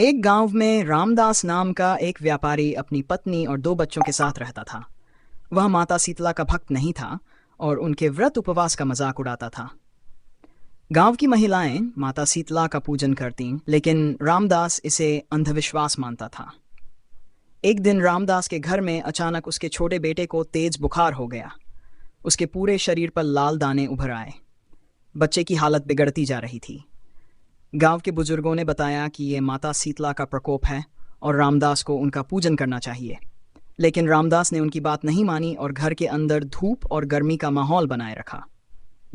एक गांव में रामदास नाम का एक व्यापारी अपनी पत्नी और दो बच्चों के साथ रहता था। वह माता शीतला का भक्त नहीं था और उनके व्रत उपवास का मजाक उड़ाता था। गांव की महिलाएं माता शीतला का पूजन करतीं, लेकिन रामदास इसे अंधविश्वास मानता था। एक दिन रामदास के घर में अचानक उसके छोटे बेटे को तेज बुखार हो गया। उसके पूरे शरीर पर लाल दाने उभर आए। बच्चे की हालत बिगड़ती जा रही थी। गांव के बुजुर्गों ने बताया कि ये माता शीतला का प्रकोप है और रामदास को उनका पूजन करना चाहिए। लेकिन रामदास ने उनकी बात नहीं मानी और घर के अंदर धूप और गर्मी का माहौल बनाए रखा।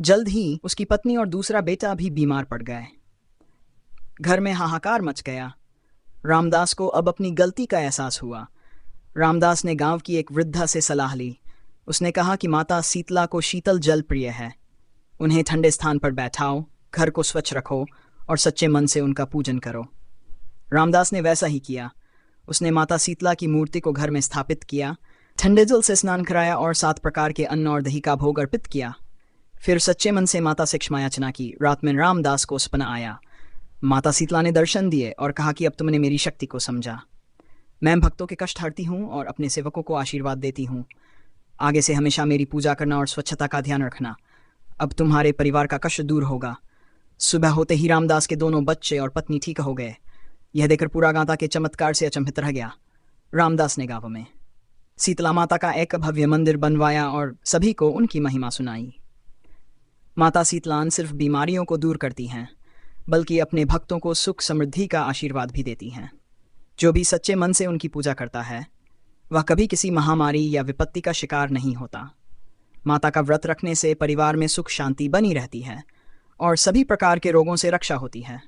जल्द ही उसकी पत्नी और दूसरा बेटा भी बीमार पड़ गए। घर में हाहाकार मच गया। रामदास को अब अपनी गलती का एहसास हुआ। रामदास ने गांव की एक वृद्धा से सलाह ली। उसने कहा कि माता शीतला को शीतल जल प्रिय है। उन्हें ठंडे स्थान पर बैठाओ, घर को स्वच्छ रखो और सच्चे मन से उनका पूजन करो। रामदास ने वैसा ही किया। उसने माता शीतला की मूर्ति को घर में स्थापित किया, ठंडे जल से स्नान कराया और 7 प्रकार के अन्न और दही का भोग अर्पित किया। फिर सच्चे मन से माता से क्षमा याचना की। रात में रामदास को सपना आया। माता शीतला ने दर्शन दिए और कहा कि अब तुमने मेरी शक्ति को समझा। मैं भक्तों के कष्ट हरती हूँ और अपने सेवकों को आशीर्वाद देती हूँ। आगे से हमेशा मेरी पूजा करना और स्वच्छता का ध्यान रखना। अब तुम्हारे परिवार का कष्ट दूर होगा। सुबह होते ही रामदास के दोनों बच्चे और पत्नी ठीक हो गए। यह देखकर पूरा गांव के चमत्कार से अचंभित रह गया। रामदास ने गांव में शीतला माता का एक भव्य मंदिर बनवाया और सभी को उनकी महिमा सुनाई। माता शीतला न सिर्फ बीमारियों को दूर करती हैं, बल्कि अपने भक्तों को सुख समृद्धि का आशीर्वाद भी देती हैं। जो भी सच्चे मन से उनकी पूजा करता है, वह कभी किसी महामारी या विपत्ति का शिकार नहीं होता। माता का व्रत रखने से परिवार में सुख शांति बनी रहती है और सभी प्रकार के रोगों से रक्षा होती है।